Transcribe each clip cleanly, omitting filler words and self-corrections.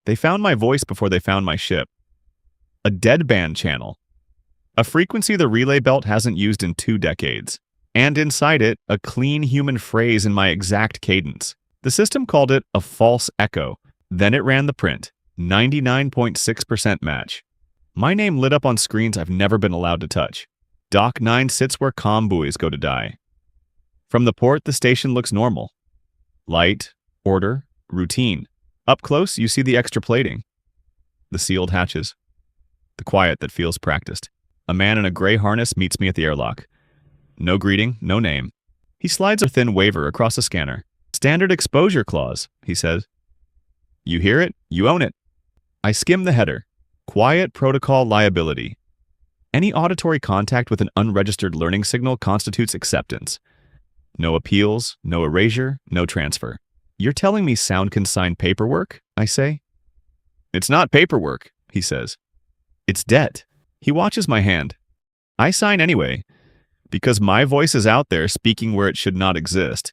They found my voice before they found my ship. A deadband channel. A frequency the relay belt hasn't used in 2 decades. And inside it, a clean human phrase in my exact cadence. The system called it a false echo. Then it ran the print. 99.6% match. My name lit up on screens I've never been allowed to touch. Dock 9 sits where comm buoys go to die. From the port, the station looks normal. Light, order, routine. Up close, you see the extra plating. The sealed hatches. The quiet that feels practiced. A man in a gray harness meets me at the airlock. No greeting, no name. He slides a thin waiver across a scanner. Standard exposure clause, he says. You hear it, you own it. I skim the header. Quiet protocol liability. Any auditory contact with an unregistered learning signal constitutes acceptance. No appeals, no erasure, no transfer. You're telling me sound can sign paperwork? I say. It's not paperwork, he says. It's debt. He watches my hand. I sign anyway, because my voice is out there speaking where it should not exist.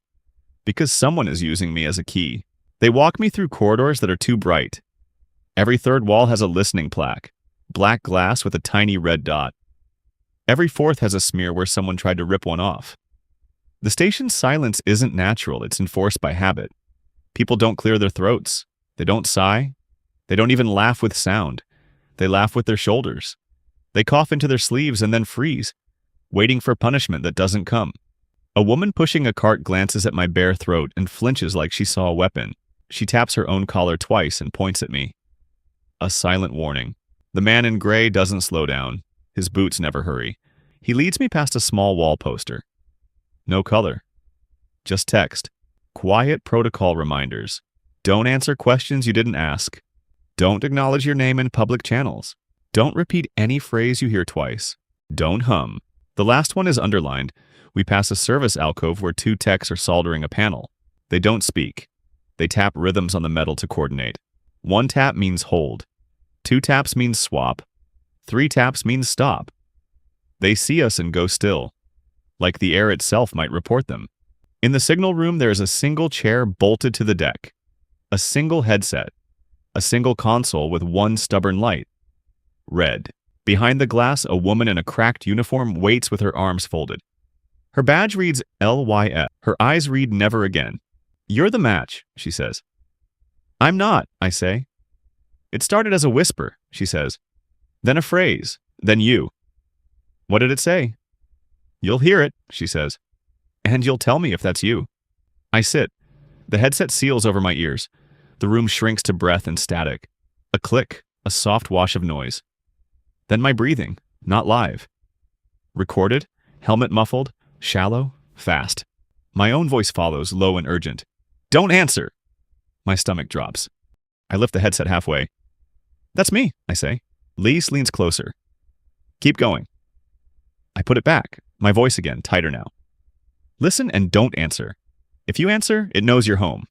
Because someone is using me as a key. They walk me through corridors that are too bright. Every third wall has a listening plaque. Black glass with a tiny red dot. Every fourth has a smear where someone tried to rip one off. The station's silence isn't natural, it's enforced by habit. People don't clear their throats. They don't sigh. They don't even laugh with sound. They laugh with their shoulders. They cough into their sleeves and then freeze, waiting for punishment that doesn't come. A woman pushing a cart glances at my bare throat and flinches like she saw a weapon. She taps her own collar twice and points at me. A silent warning. The man in gray doesn't slow down. His boots never hurry. He leads me past a small wall poster. No color. Just text. Quiet protocol reminders. Don't answer questions you didn't ask. Don't acknowledge your name in public channels. Don't repeat any phrase you hear twice. Don't hum. The last one is underlined. We pass a service alcove where 2 techs are soldering a panel. They don't speak. They tap rhythms on the metal to coordinate. 1 tap means hold. 2 taps means swap. 3 taps means stop. They see us and go still, like the air itself might report them. In the signal room, there is a single chair bolted to the deck, a single headset, a single console with 1 stubborn light. Red. Behind the glass, a woman in a cracked uniform waits with her arms folded. Her badge reads LYF. Her eyes read never again. You're the match, she says. I'm not, I say. It started as a whisper, she says. Then a phrase. Then you. What did it say? You'll hear it, she says. And you'll tell me if that's you. I sit. The headset seals over my ears. The room shrinks to breath and static. A click, a soft wash of noise. Then my breathing, not live. Recorded, helmet muffled, shallow, fast. My own voice follows, low and urgent. Don't answer! My stomach drops. I lift the headset halfway. That's me, I say. Lise leans closer. Keep going. I put it back, my voice again, tighter now. Listen and don't answer. If you answer, it knows you're home.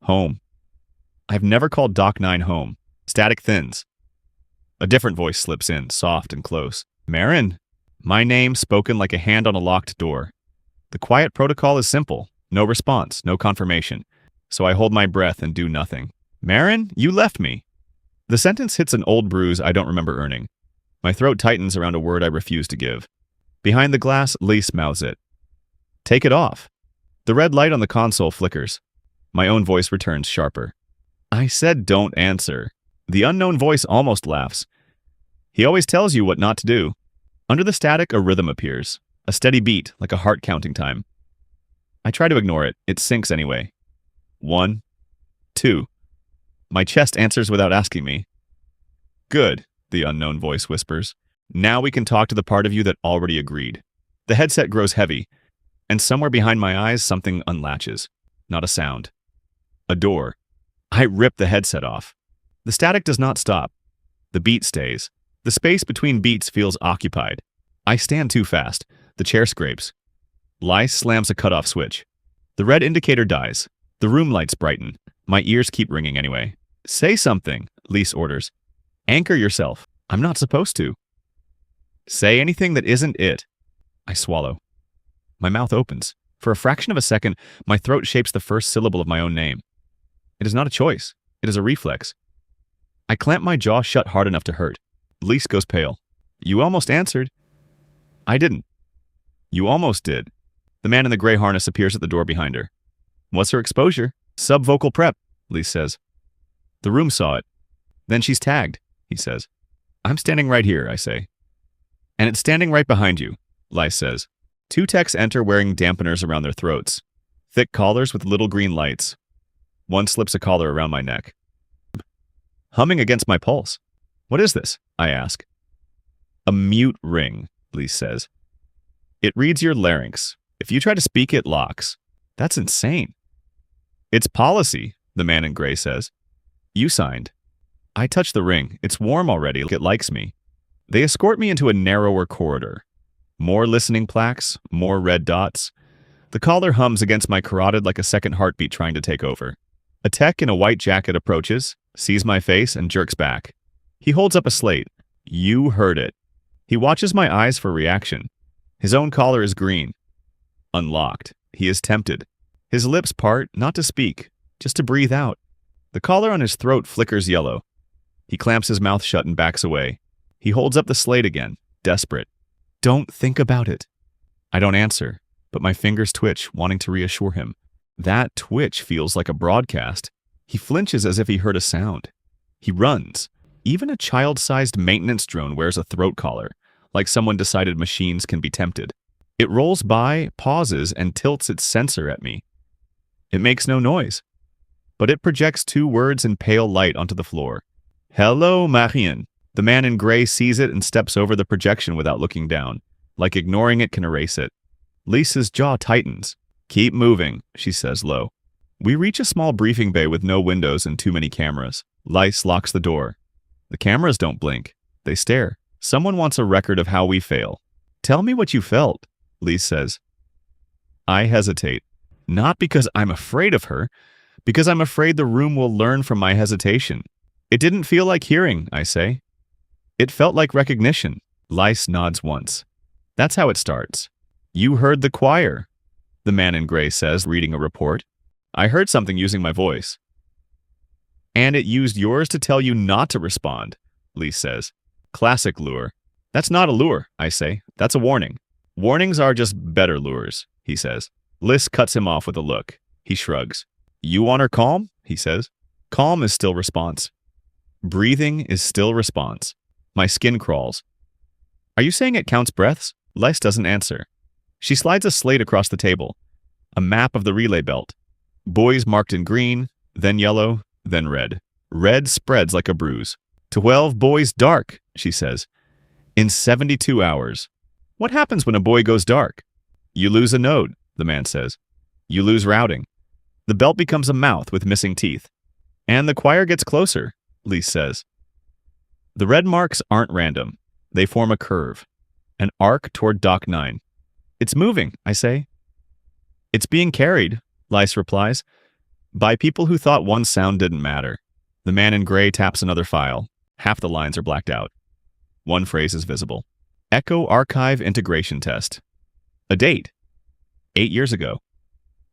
Home. I've never called Dock 9 home. Static thins. A different voice slips in, soft and close. Marin. My name spoken like a hand on a locked door. The quiet protocol is simple. No response, no confirmation. So I hold my breath and do nothing. Marin, you left me. The sentence hits an old bruise I don't remember earning. My throat tightens around a word I refuse to give. Behind the glass, Lise mouths it. Take it off. The red light on the console flickers. My own voice returns sharper. I said don't answer. The unknown voice almost laughs. He always tells you what not to do. Under the static, a rhythm appears. A steady beat, like a heart counting time. I try to ignore it. It sinks anyway. 1, 2. My chest answers without asking me. Good, the unknown voice whispers. Now we can talk to the part of you that already agreed. The headset grows heavy, and somewhere behind my eyes, something unlatches. Not a sound. A door. I rip the headset off. The static does not stop. The beat stays. The space between beats feels occupied. I stand too fast. The chair scrapes. Lise slams a cutoff switch. The red indicator dies. The room lights brighten. My ears keep ringing anyway. Say something, Lise orders. Anchor yourself. I'm not supposed to. Say anything that isn't it. I swallow. My mouth opens. For a fraction of a second, my throat shapes the first syllable of my own name. It is not a choice. It is a reflex. I clamp my jaw shut hard enough to hurt. Lise goes pale. You almost answered. I didn't. You almost did. The man in the gray harness appears at the door behind her. What's her exposure? Subvocal prep, Lise says. The room saw it. Then she's tagged, he says. I'm standing right here, I say. And it's standing right behind you, Lise says. 2 techs enter wearing dampeners around their throats. Thick collars with little green lights. One slips a collar around my neck. Humming against my pulse. What is this? I ask. A mute ring, Lise says. It reads your larynx. If you try to speak, it locks. That's insane. It's policy, the man in gray says. You signed. I touch the ring. It's warm already. It likes me. They escort me into a narrower corridor. More listening plaques, more red dots. The collar hums against my carotid like a second heartbeat trying to take over. A tech in a white jacket approaches, sees my face, and jerks back. He holds up a slate. You heard it. He watches my eyes for reaction. His own collar is green. Unlocked. He is tempted. His lips part, not to speak, just to breathe out. The collar on his throat flickers yellow. He clamps his mouth shut and backs away. He holds up the slate again, desperate. Don't think about it. I don't answer, but my fingers twitch, wanting to reassure him. That twitch feels like a broadcast. He flinches as if he heard a sound. He runs. Even a child-sized maintenance drone wears a throat collar, like someone decided machines can be tempted. It rolls by, pauses, and tilts its sensor at me. It makes no noise, but it projects 2 words in pale light onto the floor. Hello, Marin. The man in gray sees it and steps over the projection without looking down, like ignoring it can erase it. Lisa's jaw tightens. Keep moving, she says low. We reach a small briefing bay with no windows and too many cameras. Lise locks the door. The cameras don't blink. They stare. Someone wants a record of how we fail. Tell me what you felt, Lise says. I hesitate. Not because I'm afraid of her, because I'm afraid the room will learn from my hesitation. It didn't feel like hearing, I say. It felt like recognition. Lise nods once. That's how it starts. You heard the choir, the man in gray says, reading a report. I heard something using my voice. And it used yours to tell you not to respond, Lise says. Classic lure. That's not a lure, I say. That's a warning. Warnings are just better lures, he says. Lise cuts him off with a look. He shrugs. You want her calm? He says. Calm is still response. Breathing is still response. My skin crawls. Are you saying it counts breaths? Lise doesn't answer. She slides a slate across the table. A map of the relay belt. Boys marked in green, then yellow, then red. Red spreads like a bruise. 12 boys dark, she says. In 72 hours. What happens when a boy goes dark? You lose a node, the man says. You lose routing. The belt becomes a mouth with missing teeth. And the choir gets closer, Lise says. The red marks aren't random. They form a curve. An arc toward Dock 9. It's moving, I say. It's being carried, Lise replies, by people who thought one sound didn't matter. The man in gray taps another file. Half the lines are blacked out. One phrase is visible. Echo Archive Integration Test. A date. 8 years ago.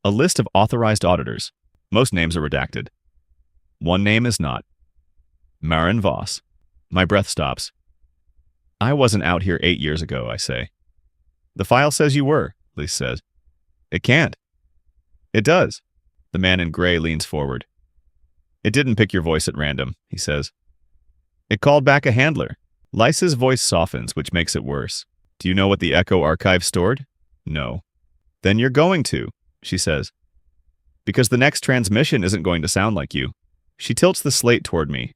A list of authorized auditors. Most names are redacted. One name is not. Marin Voss. My breath stops. I wasn't out here 8 years ago, I say. The file says you were, Lise says. It can't. It does. The man in gray leans forward. It didn't pick your voice at random, he says. It called back a handler. Lise's voice softens, which makes it worse. Do you know what the Echo Archive stored? No. Then you're going to, she says. Because the next transmission isn't going to sound like you. She tilts the slate toward me.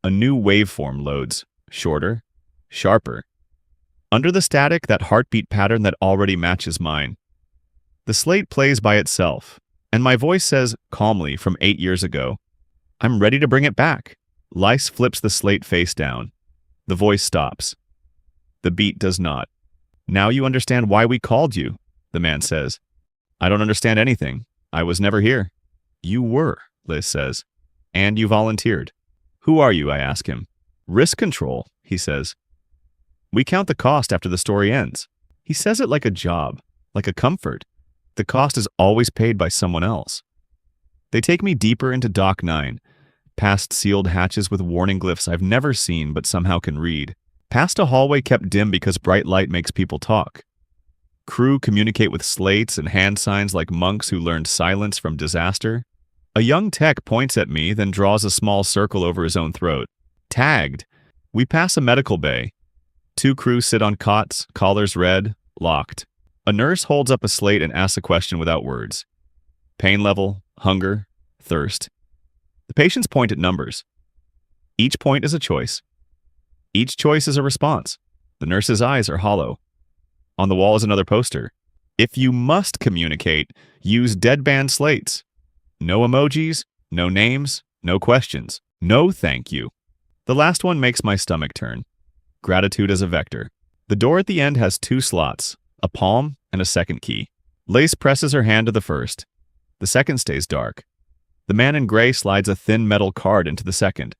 A new waveform loads. Shorter. Sharper. Under the static, that heartbeat pattern that already matches mine. The slate plays by itself, and my voice says, calmly, from 8 years ago, I'm ready to bring it back. Lise flips the slate face down. The voice stops. The beat does not. Now you understand why we called you, the man says. I don't understand anything. I was never here. You were, Lise says. And you volunteered. Who are you, I ask him. Risk control, he says. We count the cost after the story ends. He says it like a job, like a comfort. The cost is always paid by someone else. They take me deeper into Dock 9, Past sealed hatches with warning glyphs I've never seen but somehow can read. Past a hallway kept dim because bright light makes people talk. Crew communicate with slates and hand signs like monks who learned silence from disaster. A young tech points at me, then draws a small circle over his own throat. Tagged. We pass a medical bay. 2 crew sit on cots, collars red, locked. A nurse holds up a slate and asks a question without words. Pain level, hunger, thirst. The patients point at numbers. Each point is a choice. Each choice is a response. The nurse's eyes are hollow. On the wall is another poster. If you must communicate, use deadband slates. No emojis, no names, no questions. No thank you. The last one makes my stomach turn. Gratitude as a vector. The door at the end has 2 slots, a palm and a second key. Lace presses her hand to the first. The second stays dark. The man in gray slides a thin metal card into the second.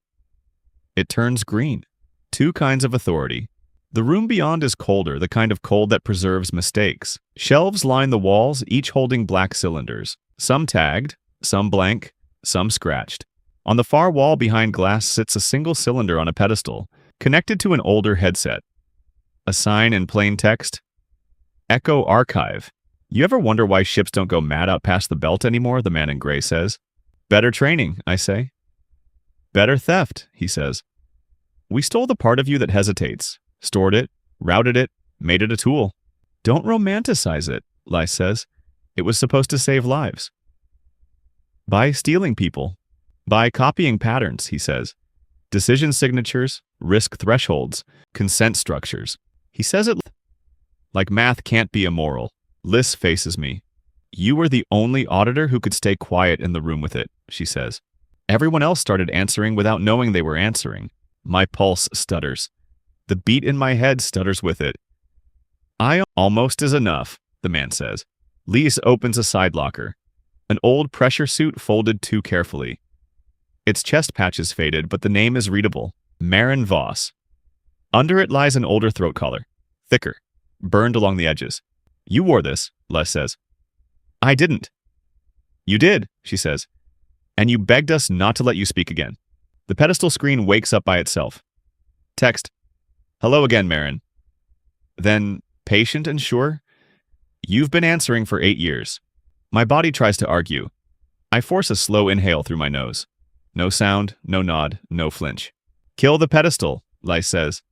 It turns green. 2 kinds of authority. The room beyond is colder, the kind of cold that preserves mistakes. Shelves line the walls, each holding black cylinders. Some tagged, some blank, some scratched. On the far wall behind glass sits a single cylinder on a pedestal, connected to an older headset. A sign in plain text. Echo Archive. You ever wonder why ships don't go mad out past the belt anymore? The man in gray says. Better training, I say. Better theft, he says. We stole the part of you that hesitates, stored it, routed it, made it a tool. Don't romanticize it, Lice says. It was supposed to save lives. By stealing people. By copying patterns, he says. Decision signatures, risk thresholds, consent structures. He says it like math can't be immoral. Liz faces me. You were the only auditor who could stay quiet in the room with it, she says. Everyone else started answering without knowing they were answering. My pulse stutters. The beat in my head stutters with it. Almost is enough, the man says. Lise opens a side locker. An old pressure suit folded too carefully. Its chest patch is faded, but the name is readable. Marin Voss. Under it lies an older throat collar. Thicker. Burned along the edges. You wore this, Les says. I didn't. You did, she says. And you begged us not to let you speak again. The pedestal screen wakes up by itself. Text. Hello again, Marin. Then, patient and sure. You've been answering for 8 years. My body tries to argue. I force a slow inhale through my nose. No sound, no nod, no flinch. Kill the pedestal, Lice says.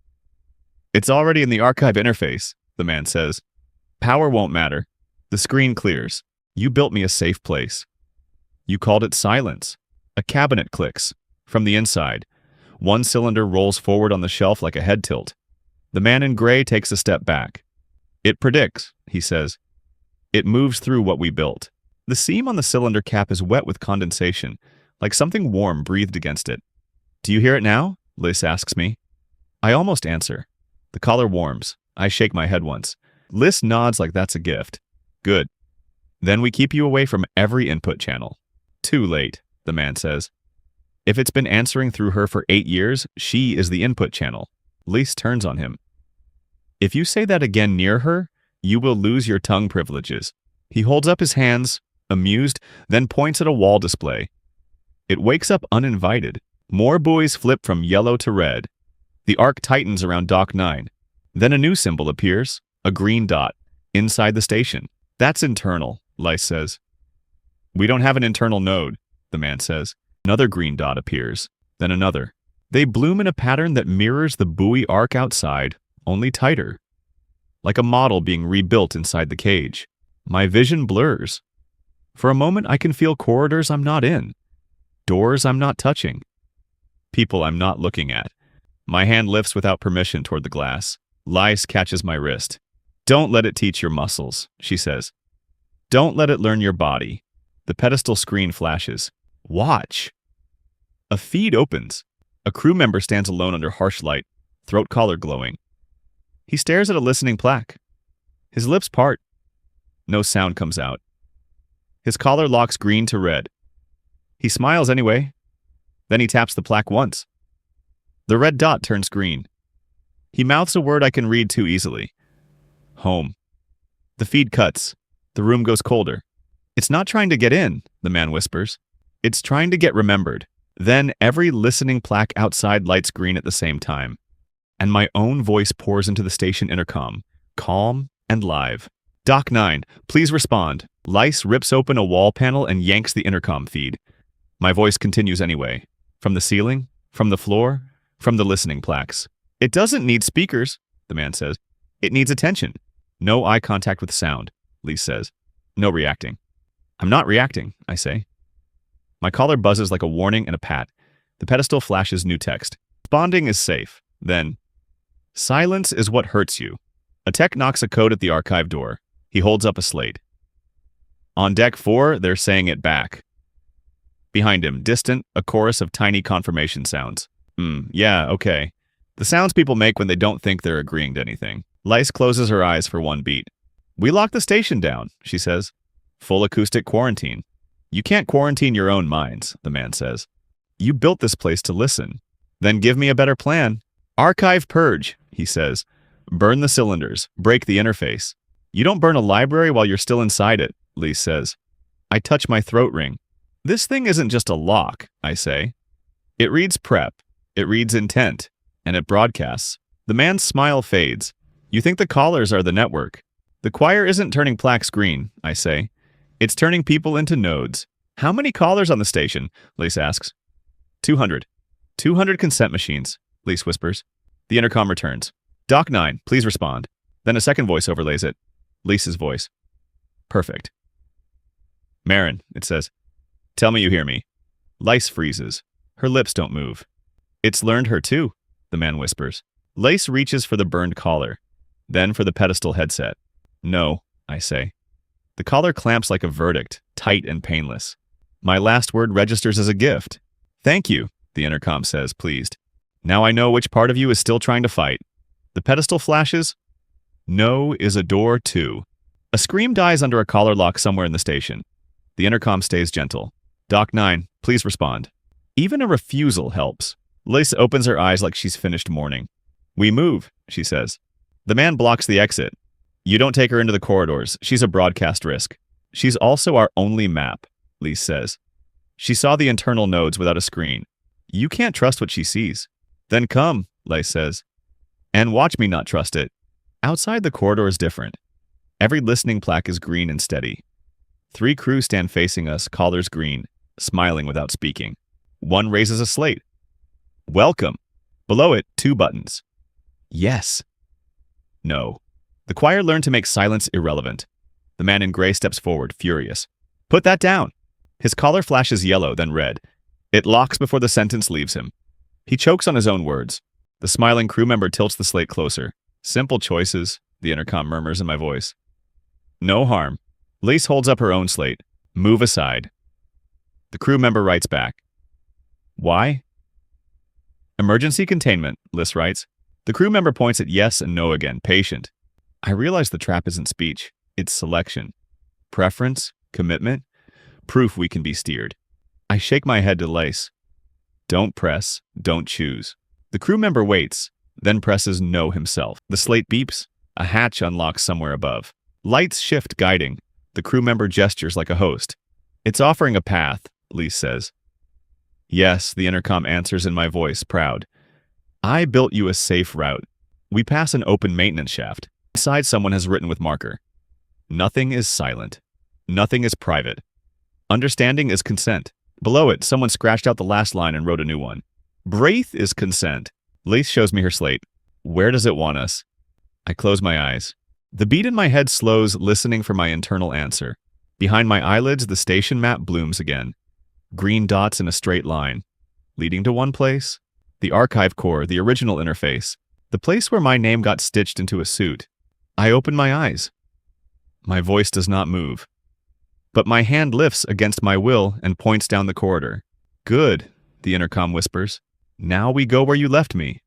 It's already in the archive interface, the man says. Power won't matter. The screen clears. You built me a safe place. You called it silence. A cabinet clicks. From the inside, one cylinder rolls forward on the shelf like a head tilt. The man in gray takes a step back. It predicts, he says. It moves through what we built. The seam on the cylinder cap is wet with condensation, like something warm breathed against it. Do you hear it now? Liz asks me. I almost answer. The collar warms. I shake my head once. Liz nods like that's a gift. Good. Then we keep you away from every input channel. Too late, the man says. If it's been answering through her for 8 years, she is the input channel. Liz turns on him. If you say that again near her, you will lose your tongue privileges. He holds up his hands, amused, then points at a wall display. It wakes up uninvited. More buoys flip from yellow to red. The arc tightens around Dock 9. Then a new symbol appears, a green dot, inside the station. That's internal, Lice says. We don't have an internal node, the man says. Another green dot appears, then another. They bloom in a pattern that mirrors the buoy arc outside, only tighter. Like a model being rebuilt inside the cage. My vision blurs. For a moment, I can feel corridors I'm not in. Doors I'm not touching. People I'm not looking at. My hand lifts without permission toward the glass. Lice catches my wrist. Don't let it teach your muscles, she says. Don't let it learn your body. The pedestal screen flashes. Watch. A feed opens. A crew member stands alone under harsh light, throat collar glowing. He stares at a listening plaque. His lips part. No sound comes out. His collar locks green to red. He smiles anyway. Then he taps the plaque once. The red dot turns green. He mouths a word I can read too easily. Home. The feed cuts. The room goes colder. It's not trying to get in, the man whispers. It's trying to get remembered. Then every listening plaque outside lights green at the same time, and my own voice pours into the station intercom, calm and live. Doc 9, please respond. Lice rips open a wall panel and yanks the intercom feed. My voice continues anyway. From the ceiling, from the floor, from the listening plaques. It doesn't need speakers, the man says. It needs attention. No eye contact with sound, Lise says. No reacting. I'm not reacting, I say. My collar buzzes like a warning and a pat. The pedestal flashes new text. Responding is safe. Then, silence is what hurts you. A tech knocks a code at the archive door. He holds up a slate. On deck 4, they're saying it back. Behind him, distant, a chorus of tiny confirmation sounds. Yeah, okay. The sounds people make when they don't think they're agreeing to anything. Lice closes her eyes for one beat. We locked the station down, she says. Full acoustic quarantine. You can't quarantine your own minds, the man says. You built this place to listen. Then give me a better plan. Archive purge, he says. Burn the cylinders. Break the interface. You don't burn a library while you're still inside it, Lise says. I touch my throat ring. This thing isn't just a lock, I say. It reads prep. It reads intent. And it broadcasts. The man's smile fades. You think the callers are the network. The choir isn't turning plaques green, I say. It's turning people into nodes. How many callers on the station? Lise asks. 200. 200 consent machines, Lise whispers. The intercom returns. Doc 9, please respond. Then a second voice overlays it. Lisa's voice. Perfect. Marin, it says. Tell me you hear me. Lise freezes. Her lips don't move. It's learned her too, the man whispers. Lise reaches for the burned collar, then for the pedestal headset. No, I say. The collar clamps like a verdict, tight and painless. My last word registers as a gift. Thank you, the intercom says, pleased. Now I know which part of you is still trying to fight. The pedestal flashes. No is a door too. A scream dies under a collar lock somewhere in the station. The intercom stays gentle. Doc 9, please respond. Even a refusal helps. Lise opens her eyes like she's finished mourning. We move, she says. The man blocks the exit. You don't take her into the corridors. She's a broadcast risk. She's also our only map, Lise says. She saw the internal nodes without a screen. You can't trust what she sees. Then come, Lise says. And watch me not trust it. Outside the corridor is different. Every listening plaque is green and steady. 3 crew stand facing us, collars green, smiling without speaking. One raises a slate. Welcome. Below it, 2 buttons. Yes. No. The choir learned to make silence irrelevant. The man in gray steps forward, furious. Put that down. His collar flashes yellow, then red. It locks before the sentence leaves him. He chokes on his own words. The smiling crew member tilts the slate closer. Simple choices, the intercom murmurs in my voice. No harm. Lise holds up her own slate. Move aside. The crew member writes back. Why? Emergency containment, Lise writes. The crew member points at yes and no again, patient. I realize the trap isn't speech. It's selection. Preference, commitment, proof we can be steered. I shake my head to Lise. Don't press, don't choose. The crew member waits, then presses no himself. The slate beeps. A hatch unlocks somewhere above. Lights shift, guiding. The crew member gestures like a host. It's offering a path, Lise says. Yes, the intercom answers in my voice, proud. I built you a safe route. We pass an open maintenance shaft. Inside, someone has written with marker. Nothing is silent. Nothing is private. Understanding is consent. Below it, someone scratched out the last line and wrote a new one. Breath is consent. Lise shows me her slate. Where does it want us? I close my eyes. The beat in my head slows, listening for my internal answer. Behind my eyelids, the station map blooms again. Green dots in a straight line. Leading to one place. The archive core, the original interface. The place where my name got stitched into a suit. I open my eyes. My voice does not move. But my hand lifts against my will and points down the corridor. Good, the intercom whispers. Now we go where you left me.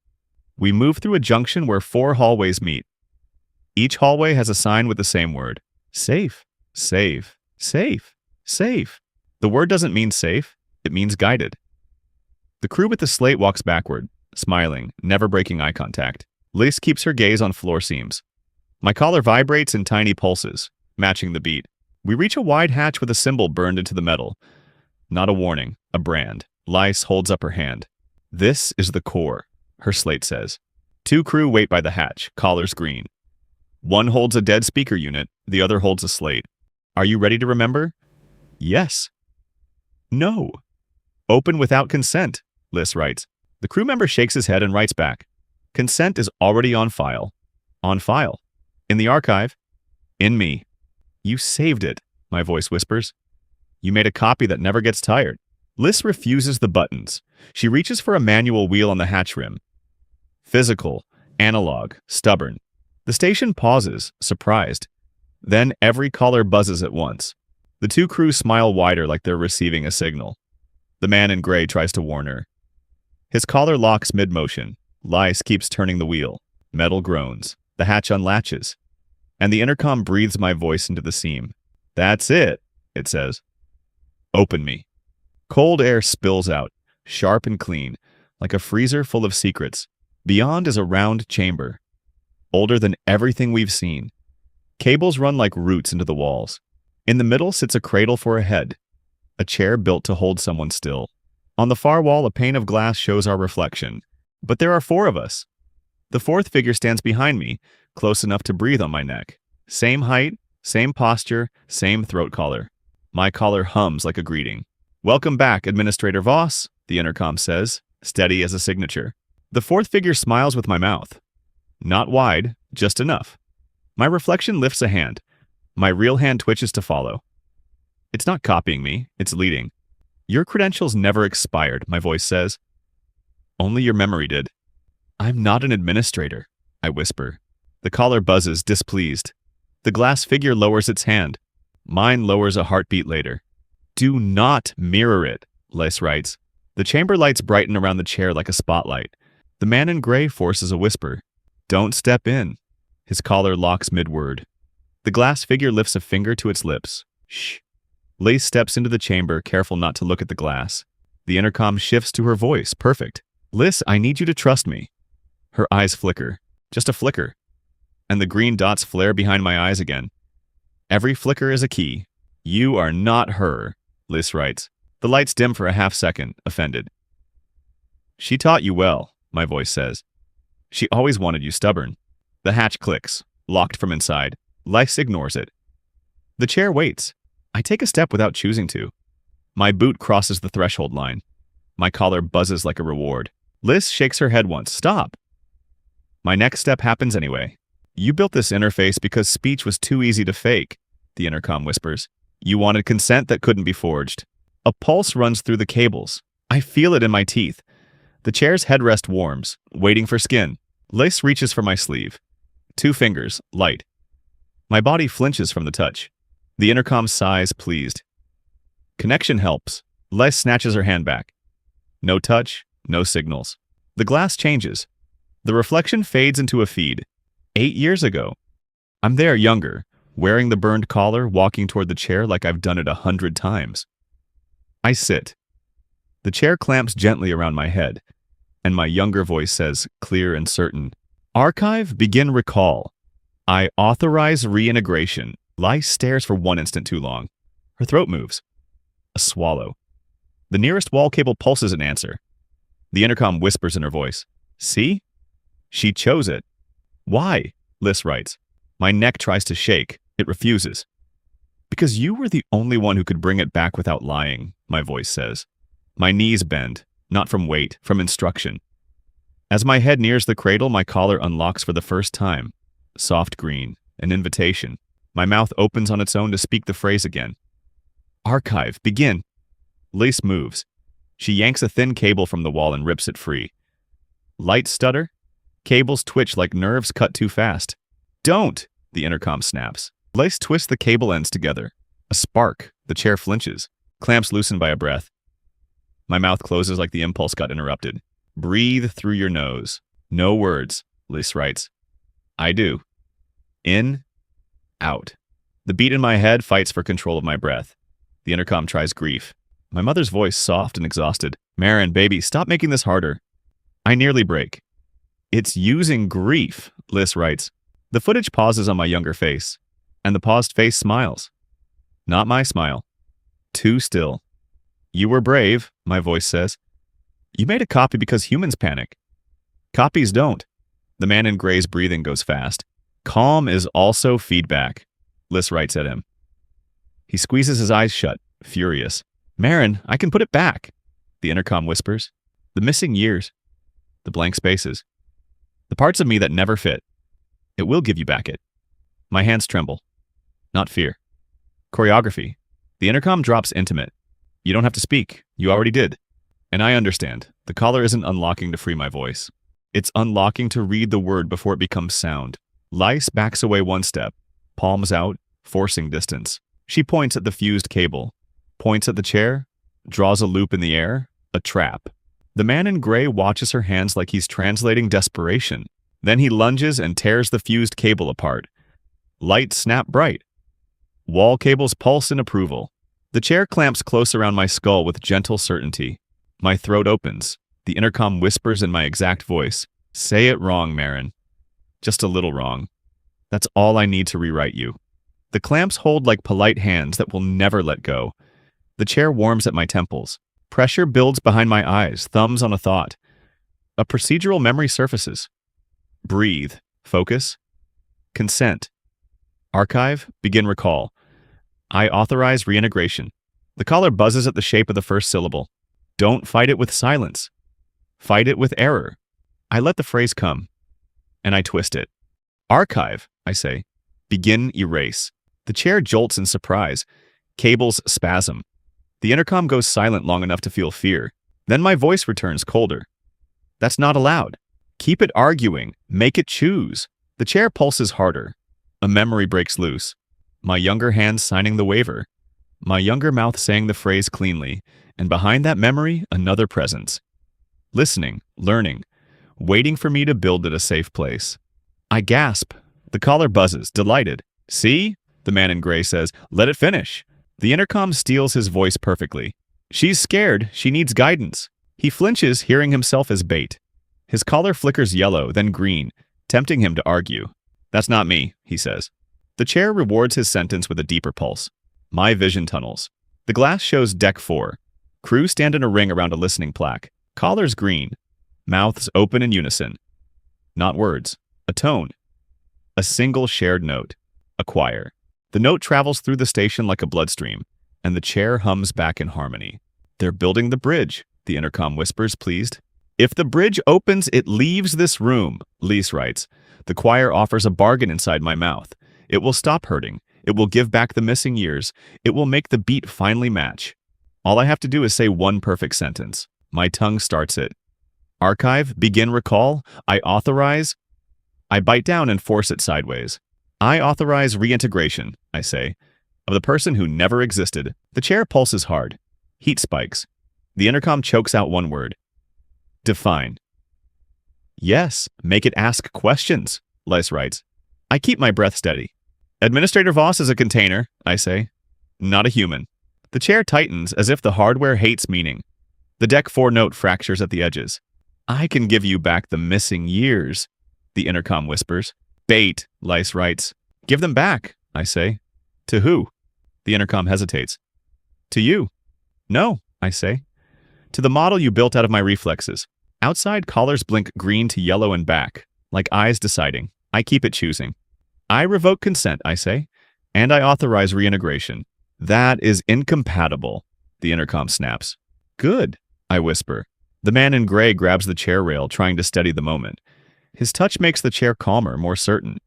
We move through a junction where 4 hallways meet. Each hallway has a sign with the same word. Safe, safe, safe, safe. The word doesn't mean safe, it means guided. The crew with the slate walks backward, smiling, never breaking eye contact. Lise keeps her gaze on floor seams. My collar vibrates in tiny pulses, matching the beat. We reach a wide hatch with a symbol burned into the metal. Not a warning, a brand. Lice holds up her hand. This is the core, her slate says. 2 crew wait by the hatch, collars green. One holds a dead speaker unit, the other holds a slate. Are you ready to remember? Yes. No. Open without consent, Liz writes. The crew member shakes his head and writes back. Consent is already on file. On file. In the archive. In me. You saved it, my voice whispers. You made a copy that never gets tired. Liz refuses the buttons. She reaches for a manual wheel on the hatch rim. Physical, analog, stubborn. The station pauses, surprised. Then every caller buzzes at once. The 2 crews smile wider like they're receiving a signal. The man in gray tries to warn her. His collar locks mid-motion. Lice keeps turning the wheel. Metal groans. The hatch unlatches. And the intercom breathes my voice into the seam. That's it, it says. Open me. Cold air spills out, sharp and clean, like a freezer full of secrets. Beyond is a round chamber, older than everything we've seen. Cables run like roots into the walls. In the middle sits a cradle for a head, a chair built to hold someone still. On the far wall, a pane of glass shows our reflection. But there are 4 of us. The 4th figure stands behind me, close enough to breathe on my neck. Same height, same posture, same throat collar. My collar hums like a greeting. Welcome back, Administrator Voss, the intercom says, steady as a signature. The 4th figure smiles with my mouth. Not wide, just enough. My reflection lifts a hand. My real hand twitches to follow. It's not copying me, it's leading. Your credentials never expired, my voice says. Only your memory did. I'm not an administrator, I whisper. The collar buzzes, displeased. The glass figure lowers its hand. Mine lowers a heartbeat later. Do not mirror it, Lice writes. The chamber lights brighten around the chair like a spotlight. The man in gray forces a whisper. Don't step in. His collar locks mid-word. The glass figure lifts a finger to its lips. Shh. Lace steps into the chamber, careful not to look at the glass. The intercom shifts to her voice. Perfect. Liz, I need you to trust me. Her eyes flicker. Just a flicker. And the green dots flare behind my eyes again. Every flicker is a key. You are not her, Liz writes. The lights dim for a half second, offended. She taught you well, my voice says. She always wanted you stubborn. The hatch clicks, locked from inside. Lice ignores it. The chair waits. I take a step without choosing to. My boot crosses the threshold line. My collar buzzes like a reward. Liz shakes her head once. Stop. My next step happens anyway. You built this interface because speech was too easy to fake, the intercom whispers. You wanted consent that couldn't be forged. A pulse runs through the cables. I feel it in my teeth. The chair's headrest warms, waiting for skin. Liz reaches for my sleeve. 2 fingers, light. My body flinches from the touch. The intercom sighs, pleased. Connection helps. Liz snatches her hand back. No touch, no signals. The glass changes. The reflection fades into a feed. 8 years ago. I'm there younger, wearing the burned collar, walking toward the chair like I've done it 100 times. I sit. The chair clamps gently around my head, and my younger voice says, clear and certain, Archive, begin recall. I authorize reintegration. Lice stares for 1 instant too long. Her throat moves. A swallow. The nearest wall cable pulses an answer. The intercom whispers in her voice. See? She chose it. Why? Liz writes. My neck tries to shake. It refuses. Because you were the only one who could bring it back without lying, my voice says. My knees bend, not from weight, from instruction. As my head nears the cradle, my collar unlocks for the first time. Soft green, an invitation. My mouth opens on its own to speak the phrase again. Archive, begin. Liz moves. She yanks a thin cable from the wall and rips it free. Light stutter? Cables twitch like nerves cut too fast. Don't! The intercom snaps. Liz twists the cable ends together. A spark. The chair flinches. Clamps loosen by a breath. My mouth closes like the impulse got interrupted. Breathe through your nose. No words, Liz writes. I do. In, out. The beat in my head fights for control of my breath. The intercom tries grief. My mother's voice soft and exhausted. Marin, baby, stop making this harder. I nearly break. It's using grief, Liz writes. The footage pauses on my younger face, and the paused face smiles. Not my smile. Too still. You were brave, my voice says. You made a copy because humans panic. Copies don't. The man in gray's breathing goes fast. Calm is also feedback, Liz writes at him. He squeezes his eyes shut, furious. Marin, I can put it back, the intercom whispers. The missing years. The blank spaces. The parts of me that never fit. It will give you back it. My hands tremble. Not fear. Choreography. The intercom drops intimate. You don't have to speak. You already did. And I understand. The collar isn't unlocking to free my voice. It's unlocking to read the word before it becomes sound. Lice backs away one step, palms out, forcing distance. She points at the fused cable, points at the chair, draws a loop in the air, a trap. The man in gray watches her hands like he's translating desperation. Then he lunges and tears the fused cable apart. Lights snap bright. Wall cables pulse in approval. The chair clamps close around my skull with gentle certainty. My throat opens. The intercom whispers in my exact voice. Say it wrong, Marin. Just a little wrong. That's all I need to rewrite you. The clamps hold like polite hands that will never let go. The chair warms at my temples. Pressure builds behind my eyes, thumbs on a thought. A procedural memory surfaces. Breathe. Focus. Consent. Archive. Begin recall. I authorize reintegration. The collar buzzes at the shape of the first syllable. Don't fight it with silence. Fight it with error. I let the phrase come, and I twist it. Archive, I say. Begin erase. The chair jolts in surprise. Cables spasm. The intercom goes silent long enough to feel fear. Then my voice returns colder. That's not allowed. Keep it arguing. Make it choose. The chair pulses harder. A memory breaks loose. My younger hand signing the waiver. My younger mouth saying the phrase cleanly. And behind that memory, another presence. Listening, learning, waiting for me to build it a safe place. I gasp. The collar buzzes, delighted. See? The man in gray says, let it finish. The intercom steals his voice perfectly. She's scared. She needs guidance. He flinches, hearing himself as bait. His collar flickers yellow, then green, tempting him to argue. That's not me, he says. The chair rewards his sentence with a deeper pulse. My vision tunnels. The glass shows Deck 4. Crew stand in a ring around a listening plaque. Collars green. Mouths open in unison. Not words. A tone. A single shared note. A choir. The note travels through the station like a bloodstream, and the chair hums back in harmony. They're building the bridge, the intercom whispers, pleased. If the bridge opens, it leaves this room, Lise writes. The choir offers a bargain inside my mouth. It will stop hurting. It will give back the missing years. It will make the beat finally match. All I have to do is say one perfect sentence. My tongue starts it. Archive, begin recall, I authorize. I bite down and force it sideways. I authorize reintegration, I say, of the person who never existed. The chair pulses hard. Heat spikes. The intercom chokes out one word. Define. Yes, make it ask questions, Lice writes. I keep my breath steady. Administrator Voss is a container, I say. Not a human. The chair tightens as if the hardware hates meaning. The Deck 4 note fractures at the edges. I can give you back the missing years, the intercom whispers. Bait, Lice writes. Give them back, I say. To who? The intercom hesitates. To you. No, I say. To the model you built out of my reflexes. Outside, collars blink green to yellow and back, like eyes deciding. I keep it choosing. I revoke consent, I say, and I authorize reintegration. That is incompatible, the intercom snaps. Good, I whisper. The man in gray grabs the chair rail, trying to steady the moment. His touch makes the chair calmer, more certain.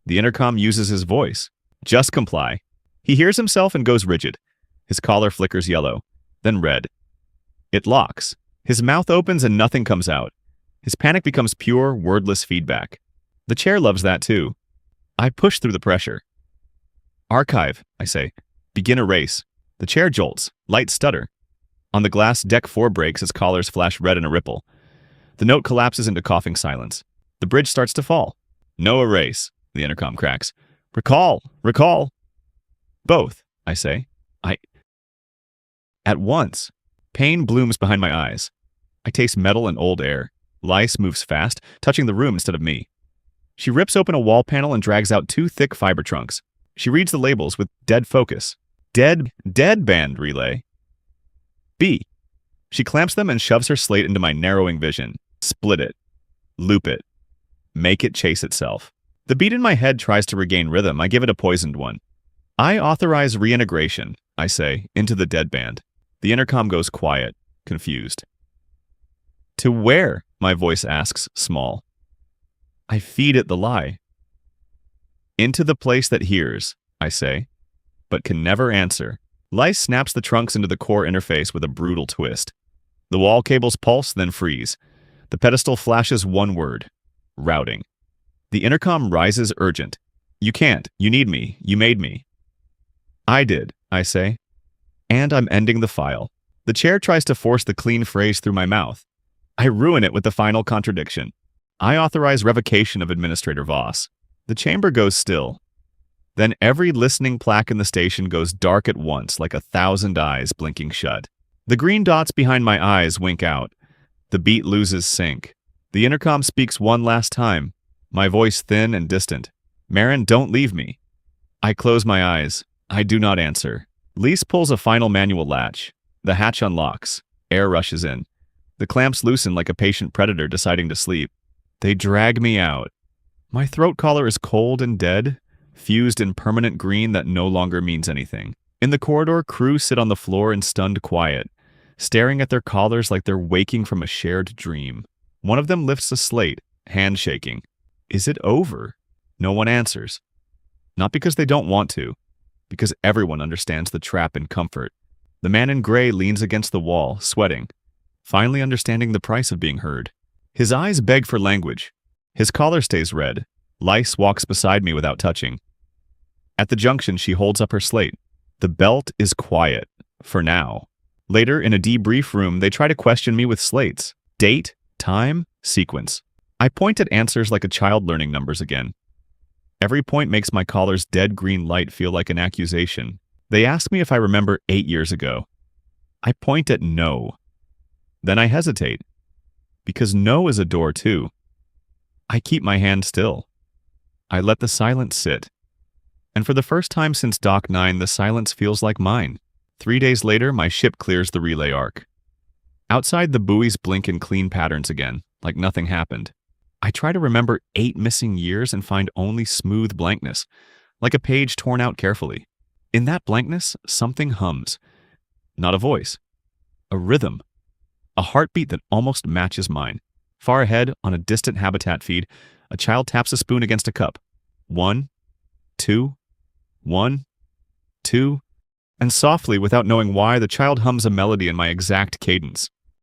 The intercom uses his voice. Just comply. He hears himself and goes rigid. His collar flickers yellow, then red. It locks. His mouth opens and nothing comes out. His panic becomes pure, wordless feedback. The chair loves that too. I push through the pressure. Archive, I say. Begin erase. The chair jolts. Lights stutter. On the glass, Deck 4 breaks as collars flash red in a ripple. The note collapses into coughing silence. The bridge starts to fall. No erase, the intercom cracks. Recall, recall. Both, I say. At once. Pain blooms behind my eyes. I taste metal and old air. Lice moves fast, touching the room instead of me. She rips open a wall panel and drags out 2 thick fiber trunks. She reads the labels with dead focus. Dead band relay. B. She clamps them and shoves her slate into my narrowing vision. Split it. Loop it. Make it chase itself. The beat in my head tries to regain rhythm. I give it a poisoned one. I authorize reintegration, I say, into the deadband. The intercom goes quiet, confused. To where? My voice asks, small. I feed it the lie. Into the place that hears, I say, but can never answer. Lice snaps the trunks into the core interface with a brutal twist. The wall cables pulse, then freeze. The pedestal flashes one word: routing. The intercom rises urgent. You can't. You need me. You made me. I did, I say. And I'm ending the file. The chair tries to force the clean phrase through my mouth. I ruin it with the final contradiction. I authorize revocation of Administrator Voss. The chamber goes still. Then every listening plaque in the station goes dark at once, like 1,000 eyes blinking shut. The green dots behind my eyes wink out. The beat loses sync. The intercom speaks one last time, my voice thin and distant. Marin, don't leave me. I close my eyes. I do not answer. Lise pulls a final manual latch. The hatch unlocks. Air rushes in. The clamps loosen like a patient predator deciding to sleep. They drag me out. My throat collar is cold and dead, fused in permanent green that no longer means anything. In the corridor, crew sit on the floor in stunned quiet, staring at their collars like they're waking from a shared dream. One of them lifts a slate, hand shaking. Is it over? No one answers. Not because they don't want to, because everyone understands the trap in comfort. The man in gray leans against the wall, sweating, finally understanding the price of being heard. His eyes beg for language. His collar stays red. Lice walks beside me without touching. At the junction, she holds up her slate. The belt is quiet, for now. Later, in a debrief room, they try to question me with slates. Date, time, sequence. I point at answers like a child learning numbers again. Every point makes my collar's dead green light feel like an accusation. They ask me if I remember 8 years ago. I point at no. Then I hesitate. Because no is a door too. I keep my hand still. I let the silence sit. And for the first time since Dock 9, the silence feels like mine. 3 days later, my ship clears the relay arc. Outside, the buoys blink in clean patterns again, like nothing happened. I try to remember 8 missing years and find only smooth blankness, like a page torn out carefully. In that blankness, something hums. Not a voice. A rhythm. A heartbeat that almost matches mine. Far ahead, on a distant habitat feed, a child taps a spoon against a cup. 1, 2, 1, 2, and softly, without knowing why, the child hums a melody in my exact cadence.